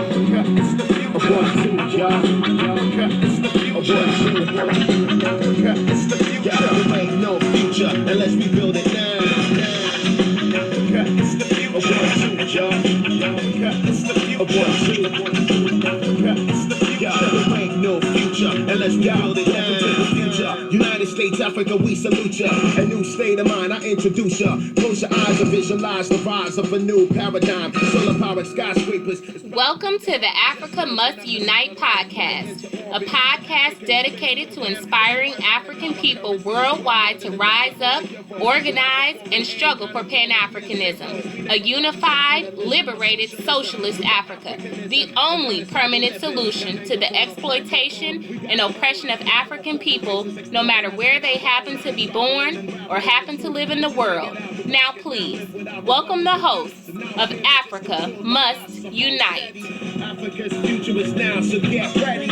There ain't no future unless we build it now. It's the future, there ain't no future unless we build it now. United States, Africa, we salute ya. A new state of mind, I introduce ya. Close your eyes and visualize the rise of a new paradigm. Solar powered skyscrapers. Welcome to the Africa Must Unite podcast, a podcast dedicated to inspiring African people worldwide to rise up, organize, and struggle for Pan-Africanism, a unified, liberated, socialist Africa, the only permanent solution to the exploitation and oppression of African people, no matter where they happen to be born or happen to live in the world. Now please, welcome the hosts of Africa Must Unite. Africa's future is now, so get ready.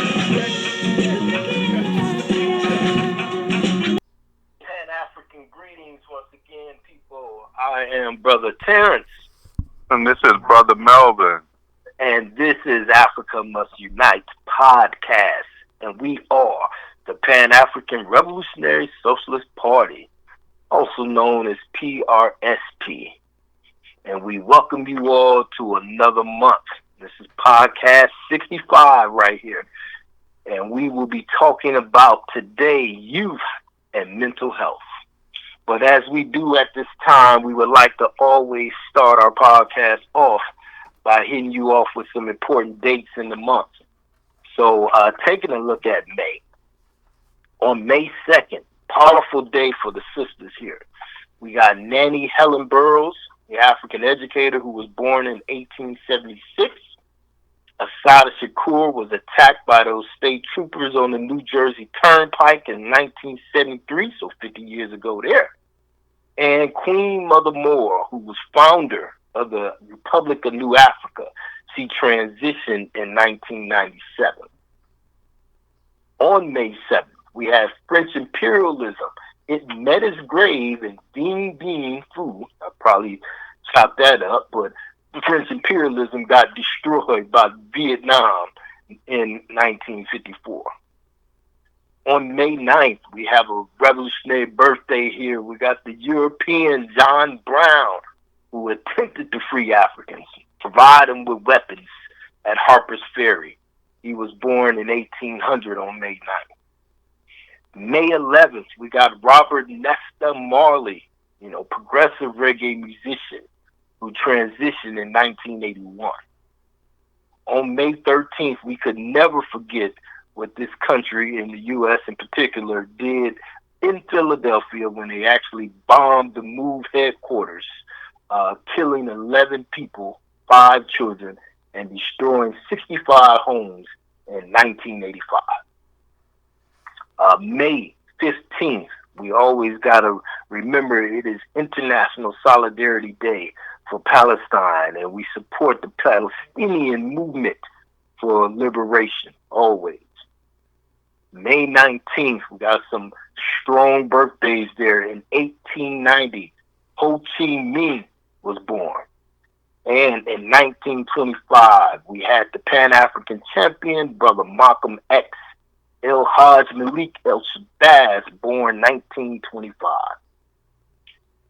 Pan-African greetings once again, people. I am Brother Terrence. And this is Brother Melvin. And this is Africa Must Unite podcast. And we are the Pan-African Revolutionary Socialist Party, also known as PRSP. And we welcome you all to another month. This is podcast 65 right here. And we will be talking about today youth and mental health. But as we do at this time, we would like to always start our podcast off by hitting you off with some important dates in the month. So taking a look at May. On May 2nd, powerful day for the sisters here. We got Nanny Helen Burroughs, the African educator who was born in 1876. Assata Shakur was attacked by those state troopers on the New Jersey Turnpike in 1973, so 50 years ago there. And Queen Mother Moore, who was founder of the Republic of New Africa, she transitioned in 1997. On May 7th, we have French imperialism. It met its grave in Dien Bien Phu. I probably chopped that up, but French imperialism got destroyed by Vietnam in 1954. On May 9th, we have a revolutionary birthday here. We got the European John Brown, who attempted to free Africans, provide them with weapons at Harper's Ferry. He was born in 1800 on May 9th. May 11th, we got Robert Nesta Marley, progressive reggae musician who transitioned in 1981. On May 13th, we could never forget what this country, in the U.S. in particular, did in Philadelphia when they actually bombed the MOVE headquarters, killing 11 people, 5 children, and destroying 65 homes in 1985. May 15th, we always got to remember it is International Solidarity Day for Palestine, and we support the Palestinian movement for liberation, always. May 19th, we got some strong birthdays there. In 1890, Ho Chi Minh was born. And in 1925, we had the Pan-African champion, Brother Malcolm X, El Hajj Malik El Shabazz, born 1925.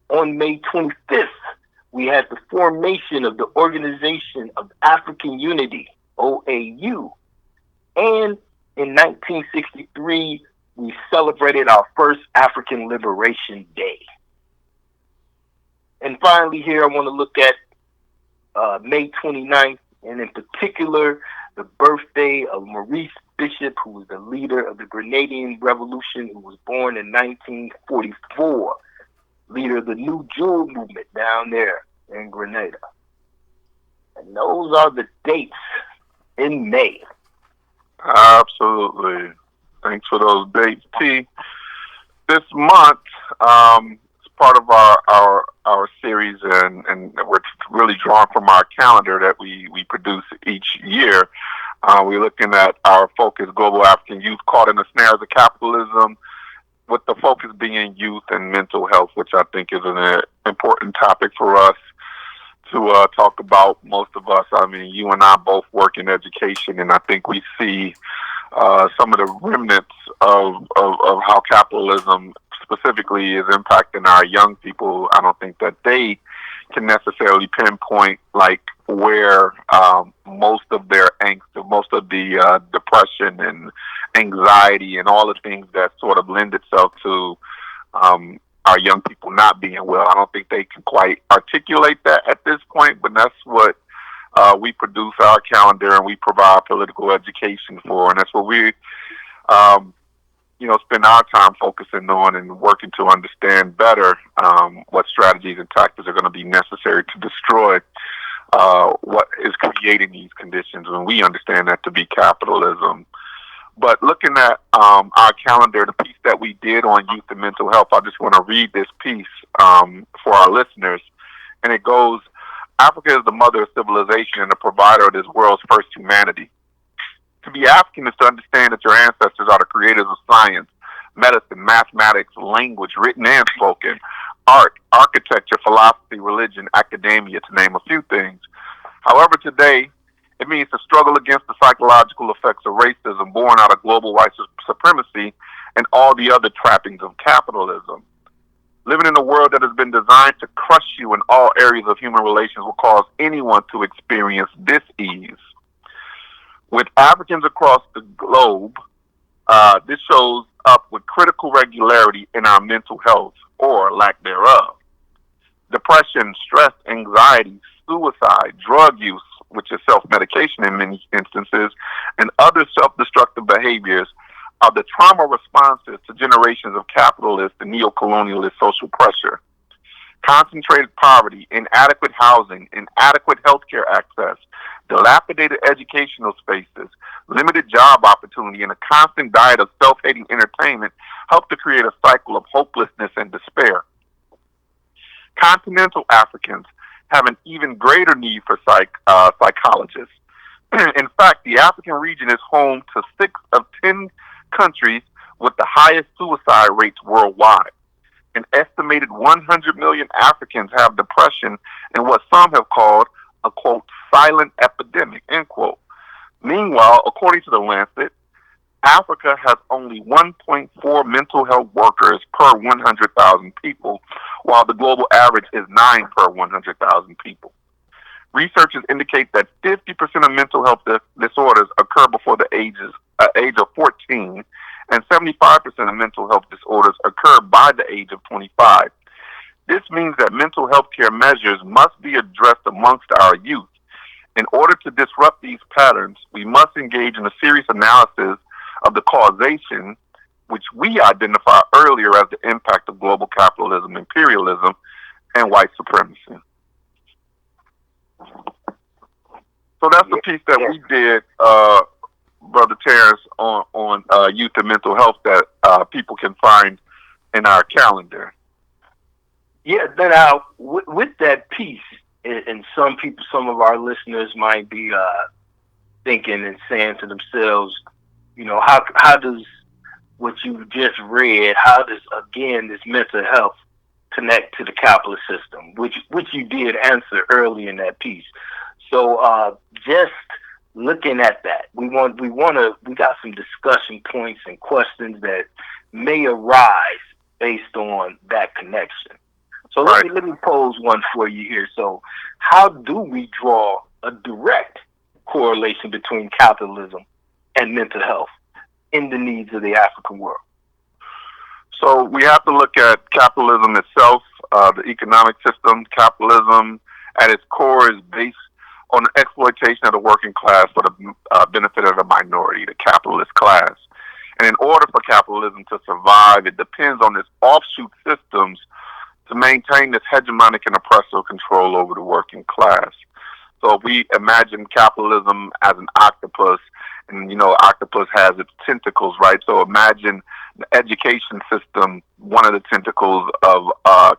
On May 25th, we had the formation of the Organization of African Unity, OAU. And in 1963, we celebrated our first African Liberation Day. And finally here, I want to look at May 29th, and in particular, the birthday of Maurice Bishop, who was the leader of the Grenadian Revolution, who was born in 1944, leader of the New Jewel movement down there in Grenada. And those are the dates in May. Absolutely. Thanks for those dates, T. This month, it's part of our series, and we're really drawn from our calendar that we produce each year. We're looking at our focus, Global African Youth Caught in the Snares of Capitalism, with the focus being youth and mental health, which I think is an important topic for us to talk about most of us. I mean, you and I both work in education, and I think we see some of the remnants of how capitalism specifically is impacting our young people. I don't think that they can necessarily pinpoint like where most of their angst, most of the depression and anxiety and all the things that sort of lend itself to our young people not being well. I don't think they can quite articulate that at this point, but that's what we produce our calendar and we provide political education for, and that's what we spend our time focusing on and working to understand better what strategies and tactics are going to be necessary to destroy what is creating these conditions when we understand that to be capitalism. But looking at our calendar, the piece that we did on youth and mental health, I just want to read this piece for our listeners. And it goes, Africa is the mother of civilization and the provider of this world's first humanity. To be African is to understand that your ancestors are the creators of science, medicine, mathematics, language, written and spoken, art, architecture, philosophy, religion, academia, to name a few things. However, today, it means to struggle against the psychological effects of racism born out of global white supremacy and all the other trappings of capitalism. Living in a world that has been designed to crush you in all areas of human relations will cause anyone to experience dis-ease. With Africans across the globe, this shows up with critical regularity in our mental health, or lack thereof. Depression, stress, anxiety, suicide, drug use, which is self-medication in many instances, and other self-destructive behaviors are the trauma responses to generations of capitalist and neo-colonialist social pressure. Concentrated poverty, inadequate housing, inadequate healthcare access, dilapidated educational spaces, limited job opportunity, and a constant diet of self-hating entertainment help to create a cycle of hopelessness and despair. Continental Africans have an even greater need for psychologists. In fact, the African region is home to 6 of 10 countries with the highest suicide rates worldwide. An estimated 100 million Africans have depression and what some have called a, quote, silent epidemic, end quote. Meanwhile, according to the Lancet, Africa has only 1.4 mental health workers per 100,000 people, while the global average is 9 per 100,000 people. Researchers indicate that 50% of mental health disorders occur before the age of 14, and 75% of mental health disorders occur by the age of 25. This means that mental health care measures must be addressed amongst our youth. In order to disrupt these patterns, we must engage in a serious analysis of the causation, which we identified earlier as the impact of global capitalism, imperialism, and white supremacy. So that's the piece that we did, Brother Terrence, on youth and mental health that people can find in our calendar. Yeah, now with that piece, and some of our listeners might be thinking and saying to themselves, how does what you just read, how does, again, this mental health connect to the capitalist system, which you did answer early in that piece. So just looking at that, we got some discussion points and questions that may arise based on that connection. So let me pose one for you here. So how do we draw a direct correlation between capitalism and mental health in the needs of the African world? So we have to look at capitalism itself, the economic system. Capitalism at its core is based on the exploitation of the working class for the benefit of the minority, the capitalist class. And in order for capitalism to survive, it depends on its offshoot systems to maintain this hegemonic and oppressive control over the working class. So if we imagine capitalism as an octopus, and octopus has its tentacles, right? So imagine the education system, one of the tentacles of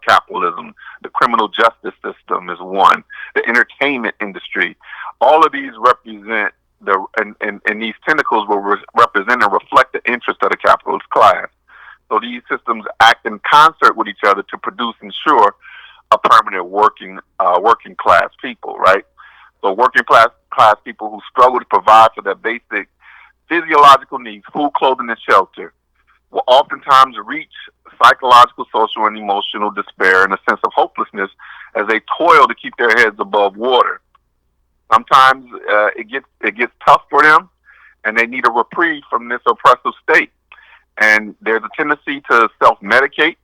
capitalism. The criminal justice system is one. The entertainment industry. All of these represent and these tentacles will represent and reflect the interest of the capitalist class. So these systems act in concert with each other to produce, ensure a permanent working class people, right? So working class people who struggle to provide for their basic physiological needs, food, clothing, and shelter, will oftentimes reach psychological, social, and emotional despair and a sense of hopelessness as they toil to keep their heads above water. Sometimes it gets tough for them, and they need a reprieve from this oppressive state. And there's a tendency to self-medicate,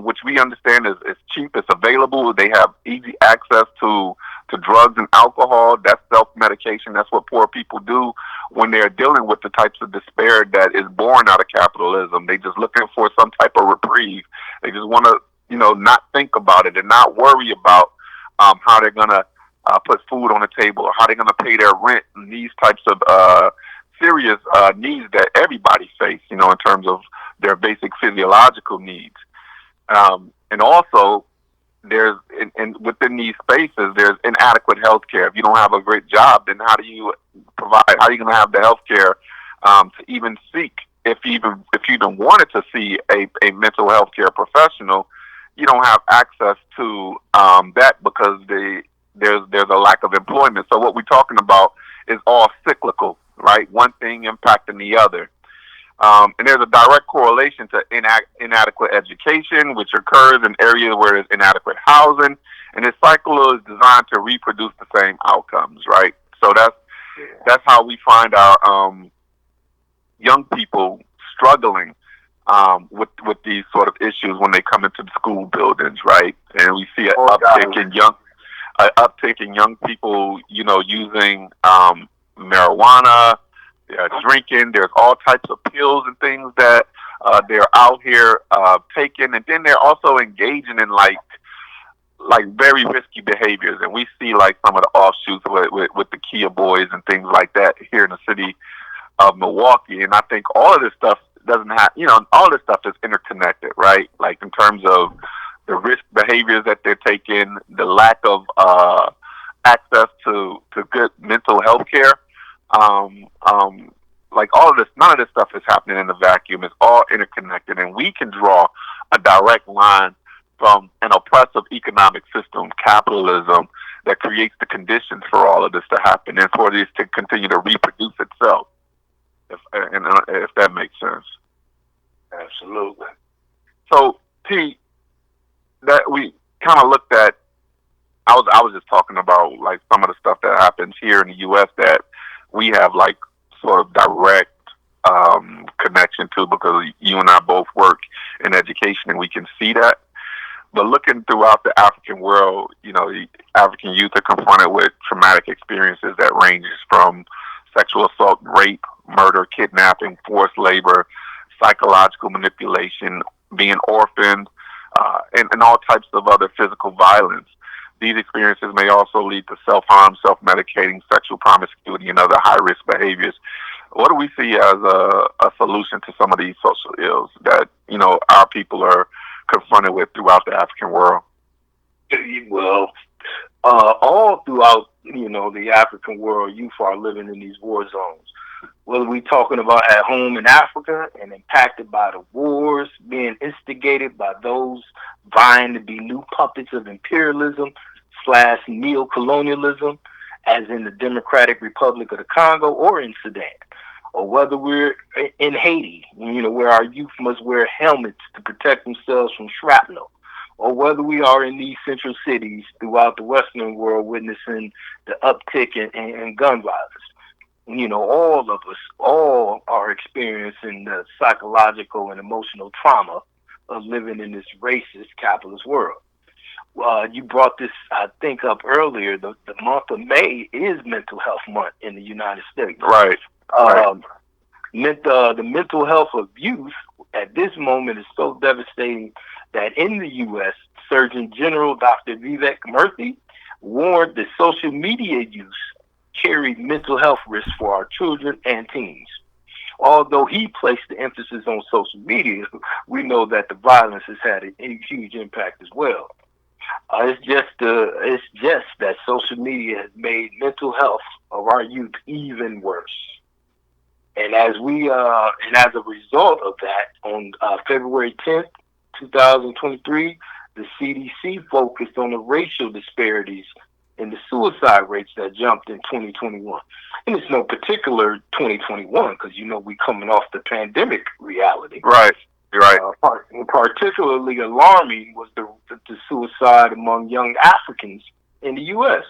which we understand is cheap, it's available. They have easy access to drugs and alcohol. That's self-medication. That's what poor people do when they're dealing with the types of despair that is born out of capitalism. They just looking for some type of reprieve. They just want to, not think about it and not worry about how they're going to put food on the table or how they're going to pay their rent and these types of serious needs that everybody face, in terms of their basic physiological needs. And also, there's within these spaces, there's inadequate health care. If you don't have a great job, then how do you provide? How are you going to have the health care to even seek? If you even wanted to see a mental health care professional, you don't have access to that because there's a lack of employment. So what we're talking about is all cyclical, right? One thing impacting the other. And there's a direct correlation to inadequate education, which occurs in areas where there's inadequate housing. And this cycle is designed to reproduce the same outcomes, right? So that's how we find our young people struggling with these sort of issues when they come into the school buildings, right? And we see an uptick in young people, using marijuana. They're drinking. There's all types of pills and things that they're out here taking, and then they're also engaging in like very risky behaviors. And we see like some of the offshoots with the Kia boys and things like that here in the city of Milwaukee. And I think all of this stuff doesn't have, all of this stuff is interconnected, right? Like in terms of the risk behaviors that they're taking, the lack of access to good mental health care. Like all of this, none of this stuff is happening in a vacuum. It's all interconnected, and we can draw a direct line from an oppressive economic system, capitalism, that creates the conditions for all of this to happen and for this to continue to reproduce itself. If that makes sense. Absolutely. So, T, that we kind of looked at. I was just talking about like some of the stuff that happens here in the U.S. that we have like sort of direct connection to because you and I both work in education and we can see that. But looking throughout the African world, the African youth are confronted with traumatic experiences that ranges from sexual assault, rape, murder, kidnapping, forced labor, psychological manipulation, being orphaned, and all types of other physical violence. These experiences may also lead to self-harm, self-medicating, sexual promiscuity, and other high-risk behaviors. What do we see as a solution to some of these social ills that, our people are confronted with throughout the African world? Well, all throughout, the African world, youth are living in these war zones. Whether we're talking about at home in Africa and impacted by the wars, being instigated by those vying to be new puppets of imperialism / neo-colonialism, as in the Democratic Republic of the Congo or in Sudan, or whether we're in Haiti, where our youth must wear helmets to protect themselves from shrapnel, or whether we are in these central cities throughout the Western world witnessing the uptick in gun violence. All of us, all are experiencing the psychological and emotional trauma of living in this racist capitalist world. You brought this, I think, up earlier. The month of May is Mental Health Month in the United States. Right. The mental health of youth at this moment is so devastating that in the U.S., Surgeon General Dr. Vivek Murthy warned that social media use carried mental health risks for our children and teens. Although he placed the emphasis on social media, we know that the violence has had a huge impact as well. It's just that social media has made mental health of our youth even worse. And as a result of that, on February 10th, 2023, the CDC focused on the racial disparities in the suicide rates that jumped in 2021. And it's no particular 2021 because, we coming off the pandemic reality. Right. You're right. Particularly alarming was the suicide among young Africans in the U.S.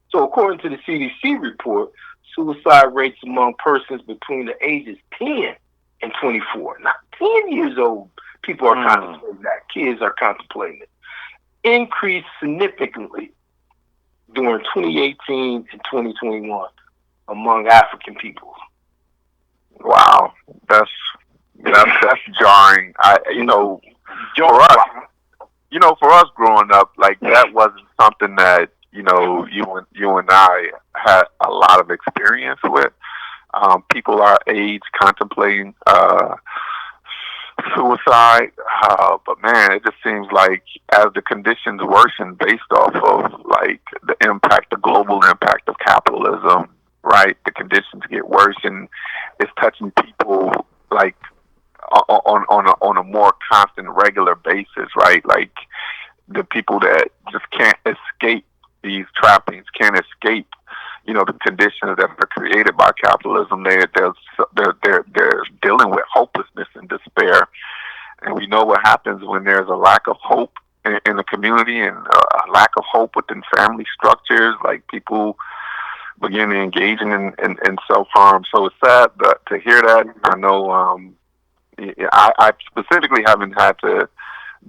So according to the CDC report, suicide rates among persons between the ages 10 and 24, not 10 years old, people are contemplating that. Kids are contemplating it. Increased significantly during 2018 and 2021 among African people. Wow, that's jarring. For us growing up, like that wasn't something that you and I had a lot of experience with. People our age contemplating suicide, but man, it just seems like as the conditions worsen based off of like the global impact of capitalism, right? The conditions get worse, and it's touching people like on a more constant, regular basis, right? Like the people that just can't escape these trappings, can't escape, the conditions that are created by capitalism. They're dealing with hopelessness and despair, and we know what happens when there's a lack of hope in the community and a lack of hope within family structures. Like people begin engaging in self-harm. So it's sad to hear that. I know I specifically haven't had to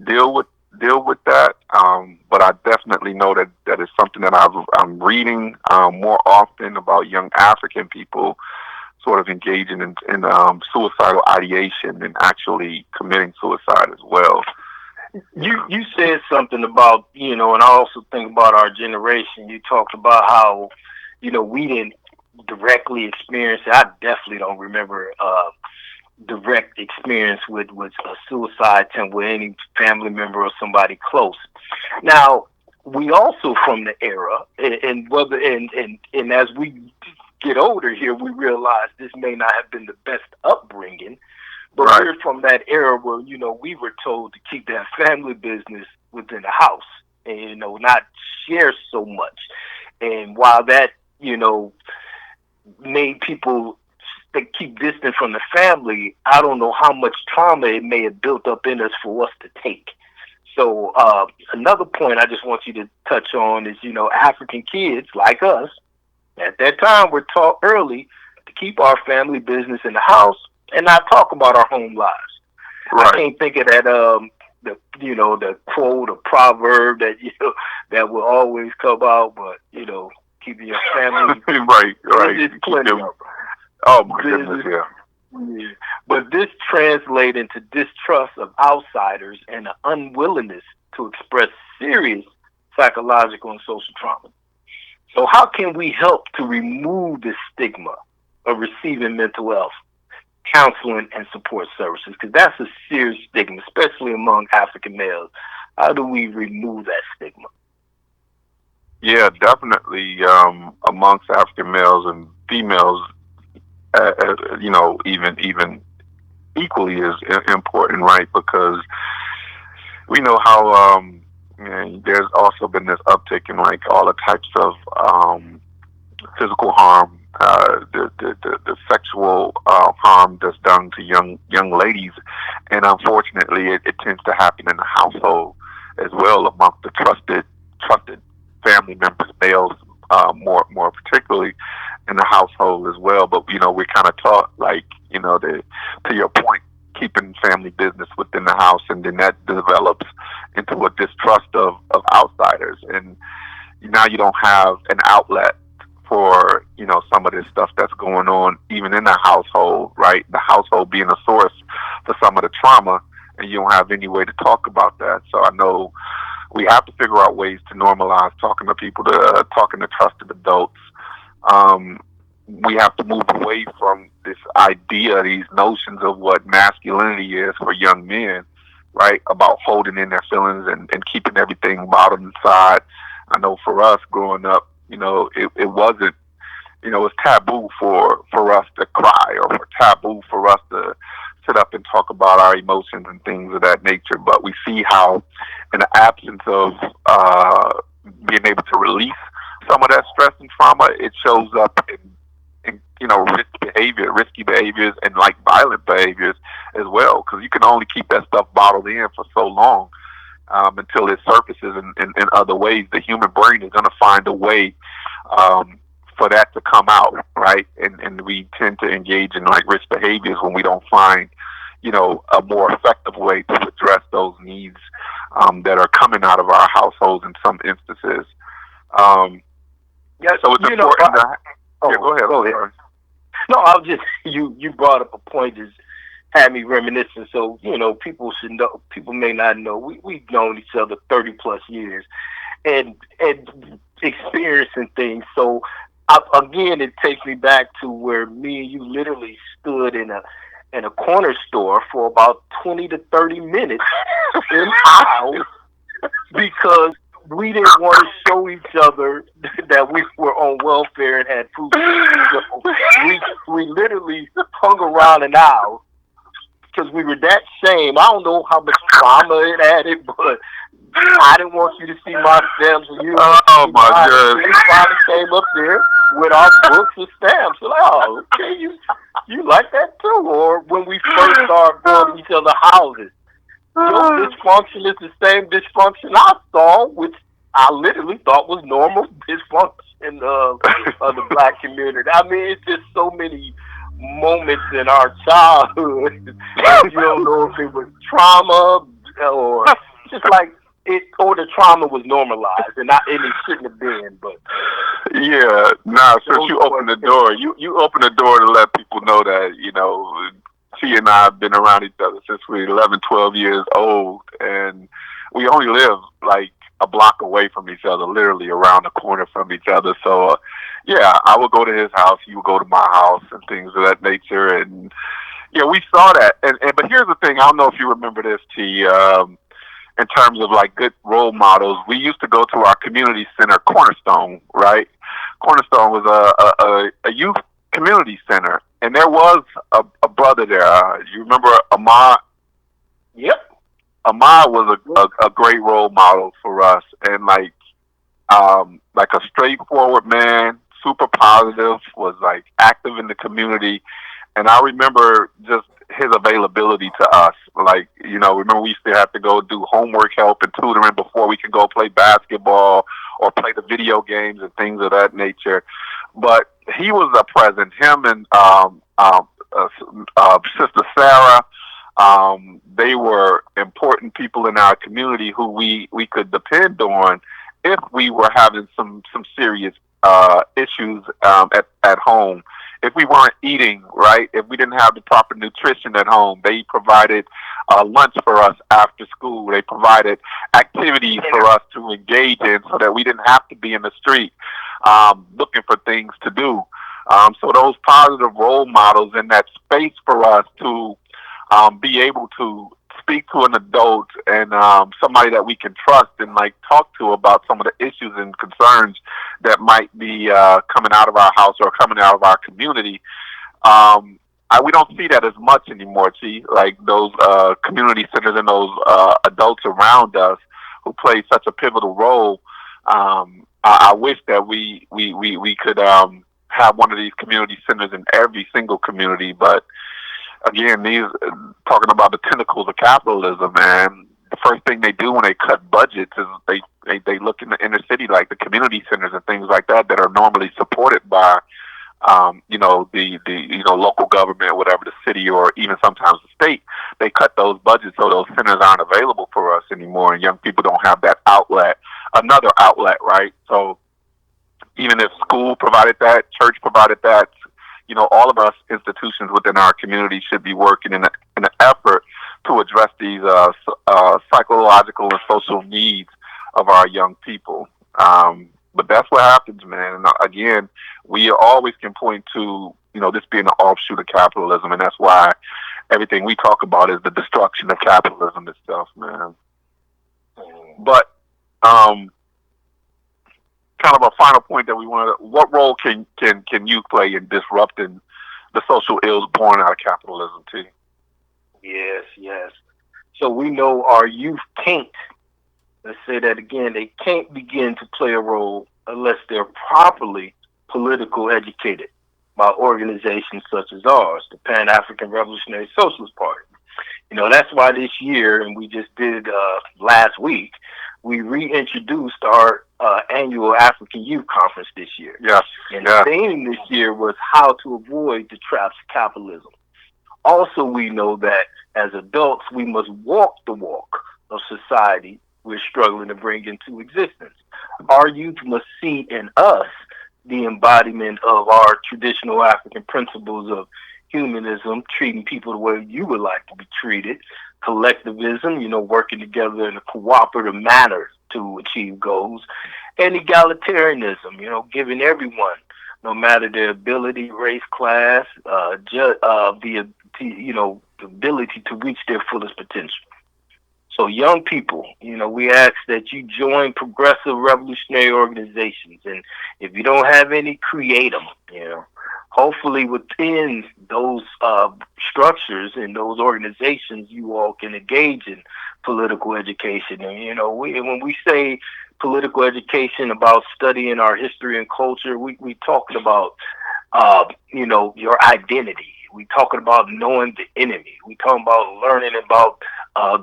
deal with that, but I definitely know that is something that I'm reading more often about young African people sort of engaging in suicidal ideation and actually committing suicide as well. You said something about, and I also think about our generation. You talked about how, we didn't directly experience it. I definitely don't remember direct experience with a suicide attempt with any family member or somebody close. Now, we also from the era, and as we get older here, we realize this may not have been the best upbringing, but right. We're from that era where, we were told to keep that family business within the house and, not share so much. And while that, made people keep distant from the family, I don't know how much trauma it may have built up in us for us to take. So another point I just want you to touch on is, African kids like us at that time were taught early to keep our family business in the house and not talk about our home lives. Right. I can't think of that the quote or proverb that that will always come out, but keeping your family right. There's plenty of them. Oh my goodness, yeah. But this translates into distrust of outsiders and an unwillingness to express serious psychological and social trauma. So how can we help to remove this stigma of receiving mental health counseling and support services? Because that's a serious stigma, especially among African males. How do we remove that stigma? Yeah, definitely. Amongst African males and females, even equally is important, right? Because we know how there's also been this uptick in like all the types of physical harm, the sexual harm that's done to young ladies, and unfortunately, it tends to happen in the household as well amongst the trusted family members, males, more particularly in the household as well. But we're kind of taught like to your point, keeping family business within the house, and then that develops into a distrust of outsiders, and now you don't have an outlet for some of this stuff that's going on even in the household, right? The household being a source for some of the trauma, and you don't have any way to talk about that. So I know we have to figure out ways to normalize talking to people, talking to trusted adults. We have to move away from this idea, these notions of what masculinity is for young men, right? About holding in their feelings and keeping everything bottled inside. I know for us growing up, it wasn't, it's taboo for us to cry, or for taboo for us to sit up and talk about our emotions and things of that nature. But we see how, in the absence of being able to release some of that stress and trauma, it shows up in risky behaviors, and like violent behaviors as well. Because you can only keep that stuff bottled in for so long until it surfaces in other ways. The human brain is going to find a way for that to come out, right? And we tend to engage in like risk behaviors when we don't find, a more effective way to address those needs that are coming out of our households in some instances. So it's important to. Yeah, go ahead. Go ahead. No, I was just you brought up a point that had me reminiscing. So people should know. People may not know. We've known each other 30+ years, and experiencing things. So again, it takes me back to where me and you literally stood in a corner store for about 20 to 30 minutes in aisles because we didn't want to show each other that we were on welfare and had food. So we literally hung around an aisle because we were that shame. I don't know how much trauma it added, but I didn't want you to see my stamps. Oh my God! We finally came up there with our books and stamps. Like, oh, okay, you like that too? Or when we first started going to each other's houses, your dysfunction is the same dysfunction I saw, which I literally thought was normal dysfunction of the black community. I mean, it's just so many moments in our childhood. You don't know if it was trauma or just like it, or the trauma was normalized, and it shouldn't have been. But yeah, since you opened the door, you opened the door to let people know that she and I have been around each other since we were 11, 12 years old, and we only live like a block away from each other, literally around the corner from each other. So, I would go to his house, you would go to my house, and things of that nature. And we saw that. And but here's the thing: I don't know if you remember this, T. In terms of like good role models, we used to go to our community center, Cornerstone, right? Cornerstone was a youth community center, and there was a brother there. You remember Ahmad? Yep. Ahmad was a great role model for us, and like a straightforward man, super positive, was like active in the community. And I remember just his availability to us. Like, remember we used to have to go do homework help and tutoring before we could go play basketball or play the video games and things of that nature. But he was a present. Him and Sister Sarah, they were important people in our community who we could depend on if we were having some serious issues at home. If we weren't eating right, if we didn't have the proper nutrition at home, they provided lunch for us after school. They provided activities for us to engage in so that we didn't have to be in the street looking for things to do. So those positive role models in that space for us to be able to speak to an adult and somebody that we can trust and like talk to about some of the issues and concerns that might be coming out of our house or coming out of our community. We don't see that as much anymore. See, like those community centers and those adults around us who play such a pivotal role. I wish that we could have one of these community centers in every single community, but again, these talking about the tentacles of capitalism, man. The first thing they do when they cut budgets is they look in the inner city, like the community centers and things like that are normally supported by, the local government, whatever the city or even sometimes the state. They cut those budgets so those centers aren't available for us anymore, and young people don't have that outlet, another outlet, right? So even if school provided that, church provided that, all of us institutions within our community should be working in an effort to address these psychological and social needs of our young people. But that's what happens, man. And again, we always can point to, this being an offshoot of capitalism, and that's why everything we talk about is the destruction of capitalism itself, man. But kind of a final point that we want to, what role can you play in disrupting the social ills born out of capitalism, T? Yes, yes. So we know our youth can't, let's say that again, they can't begin to play a role unless they're properly political educated by organizations such as ours, the Pan African Revolutionary Socialist Party. You know, that's why this year, and we just did last week, we reintroduced our annual African Youth Conference this year. Yes, And the theme this year was how to avoid the traps of capitalism. Also, we know that as adults, we must walk the walk of society we're struggling to bring into existence. Our youth must see in us the embodiment of our traditional African principles of humanism, treating people the way you would like to be treated, collectivism, you know, working together in a cooperative manner to achieve goals, and egalitarianism, you know, giving everyone, no matter their ability, race, class, the ability to reach their fullest potential. So young people, you know, we ask that you join progressive revolutionary organizations. And if you don't have any, create them, you know. Hopefully within those structures and those organizations, you all can engage in political education. And, you know, when we say political education about studying our history and culture, we talking about, you know, your identity. We talking about knowing the enemy. We talking about learning about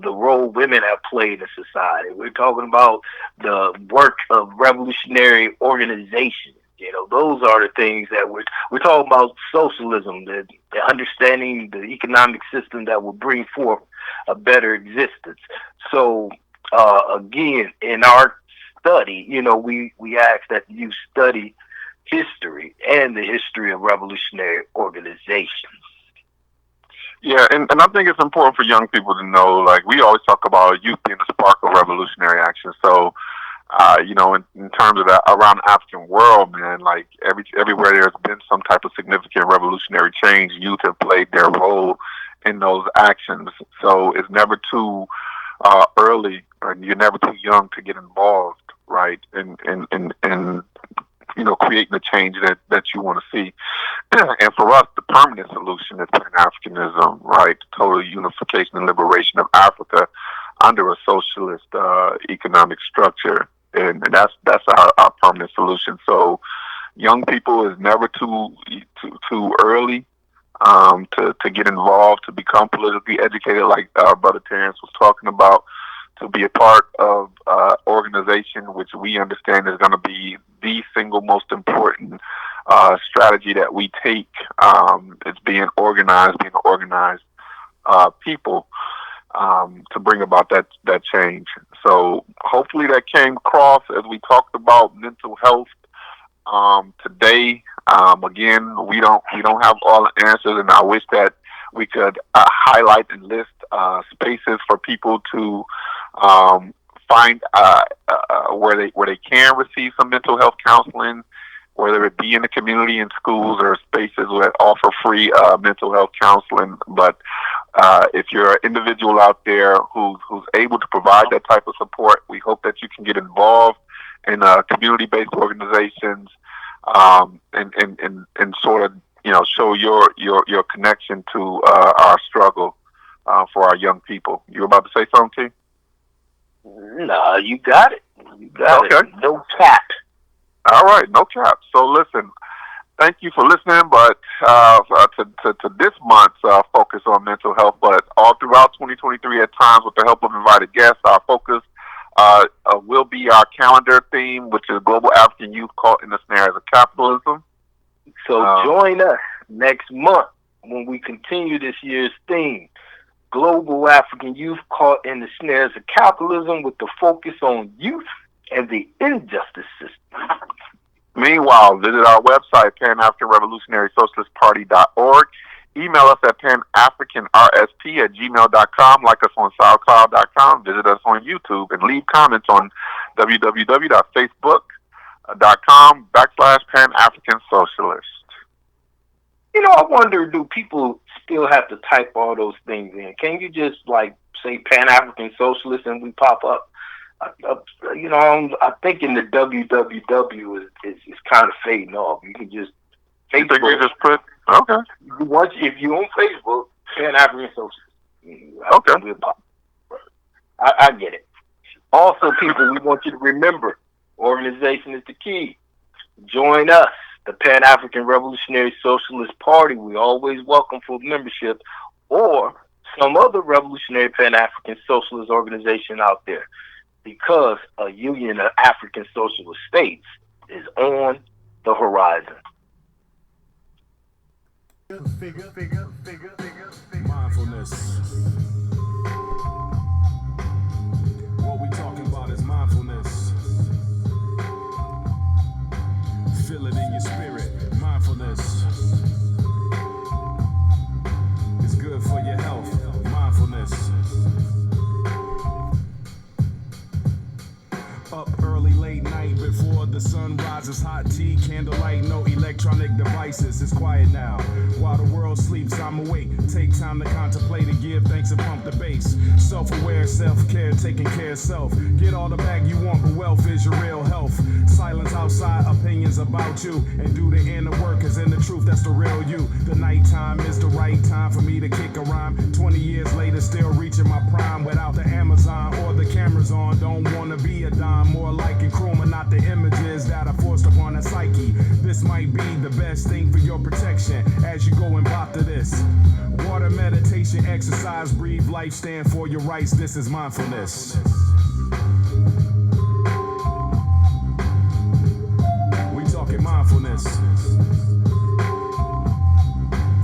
the role women have played in society. We're talking about the work of revolutionary organizations. You know, those are the things that we're talking about socialism, the understanding the economic system that will bring forth a better existence. So again, in our study, you know, we ask that you study history and the history of revolutionary organizations. Yeah, and I think it's important for young people to know, like, we always talk about youth being the spark of revolutionary action. So, you know, in terms of that, around the African world, man, like, everywhere there's been some type of significant revolutionary change, youth have played their role in those actions. So it's never too early, or you're never too young to get involved, right? And you know, creating the change that you want to see. And for us, the permanent solution is Pan-Africanism, right? Total unification and liberation of Africa under a socialist economic structure. And that's our permanent solution. So young people is never too early to get involved, to become politically educated, like Brother Terrence was talking about, to be a part of organization which we understand is going to be the single most important strategy that we take. It's being organized people to bring about that change. So hopefully that came across as we talked about mental health today. Again, we don't have all the answers, and I wish that we could highlight and list spaces for people to find where they can receive some mental health counseling, whether it be in the community, in schools, or spaces that offer free mental health counseling. But if you're an individual out there who's able to provide that type of support, we hope that you can get involved in community-based organizations and sort of, you know, show your connection to our struggle for our young people. You were about to say something, T? No, you got it. You got it. No cap. All right, no cap. So listen, thank you for listening. But to this month's focus on mental health, but all throughout 2023, at times with the help of invited guests, our focus will be our calendar theme, which is Global African Youth Caught in the Snares of Capitalism. So join us next month when we continue this year's theme, Global African Youth Caught in the Snares of Capitalism, with the focus on youth and the injustice system. Meanwhile, visit our website, PanAfricanRevolutionarySocialistParty.org. Email us at panafricanrsp@gmail.com. Like us on SoundCloud.com. Visit us on YouTube and leave comments on www.facebook.com/PanAfricanSocialist. You know, I wonder, do people still have to type all those things in? Can you just, like, say Pan-African Socialist and we pop up? You know, I'm thinking the www is kind of fading off. You can just Facebook. You think you just put, okay. If you on Facebook, Pan-African Socialist. Okay. I get it. Also, people, we want you to remember, organization is the key. Join us, the Pan-African Revolutionary Socialist Party. We always welcome full membership, or some other revolutionary Pan-African socialist organization out there, because a union of African socialist states is on the horizon. Mindfulness. What we talking about is mindfulness. Feel it in your spirit. Mindfulness. It's good for your health. Mindfulness. Up early, late night, before the sun rises. Hot tea, candlelight, no electronic devices. It's quiet now. While the world sleeps, I'm awake. Take time to contemplate and give thanks and pump the bass. Self-aware, self-care, taking care of self. Get all the bag you want, but wealth is your real health. Silence outside, opinions about you. And do the inner work, cause in the truth, that's the real you. The nighttime is the right time for me to kick a rhyme. 20 years later, still reaching my prime. Without the Amazon or the cameras on, don't wanna be a dime. More like Nkrumah, not the images that are forced upon a psyche. This might be the best thing for your protection as you go and bop to this. Water, meditation, exercise, breathe life, stand for your rights. This is mindfulness. We talking mindfulness.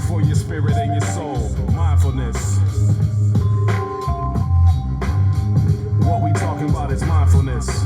For your spirit and your soul. Mindfulness. What we talking about is mindfulness.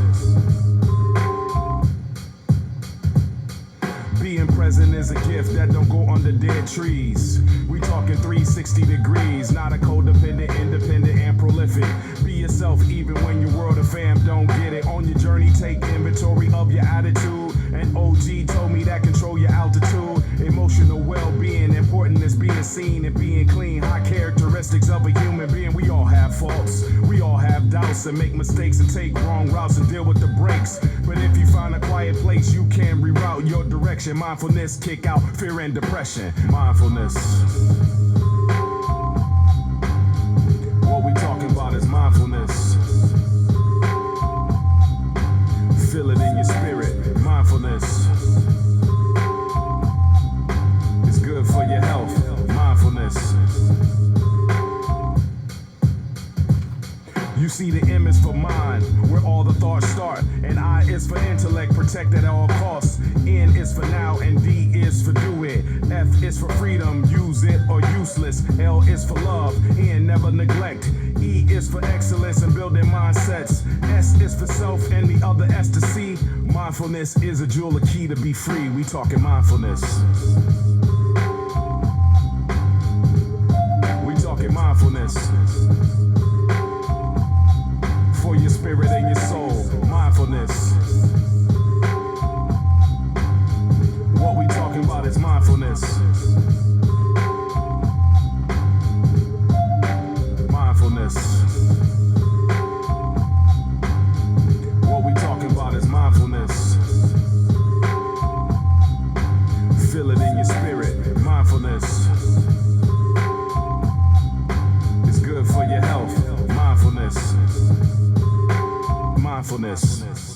Being present is a gift that don't go under dead trees. We talking 360 degrees, not a codependent, independent, and prolific. Be yourself even when your world of fam don't get it. On your journey, take inventory of your attitude. And OG told me that control your altitude. Emotional well-being, important as being seen and being clean. High characteristics of a human being. We all have faults, we all have doubts and make mistakes and take wrong routes and deal with the breaks. But if you find a quiet place, you can reroute your direction. Mindfulness, kick out fear and depression. Mindfulness. What we talking about is mindfulness. Feel it in your spirit. Mindfulness. It's good for your health. Mindfulness. You see, the M is for mind, where all the thoughts start. And I is for intellect, protect at all costs. N is for now, and D is for do it. F is for freedom, use it or useless. L is for love, N never neglect. E is for excellence and building mindsets. S is for self, and the other S to C. Mindfulness is a jewel, a key to be free. We talking mindfulness. We talking mindfulness. For your spirit and your soul. Mindfulness. What we talking about is mindfulness. Mindfulness. What we talking about is mindfulness. Feel it in your spirit. Mindfulness. It's good for your health. Mindfulness. Mindfulness.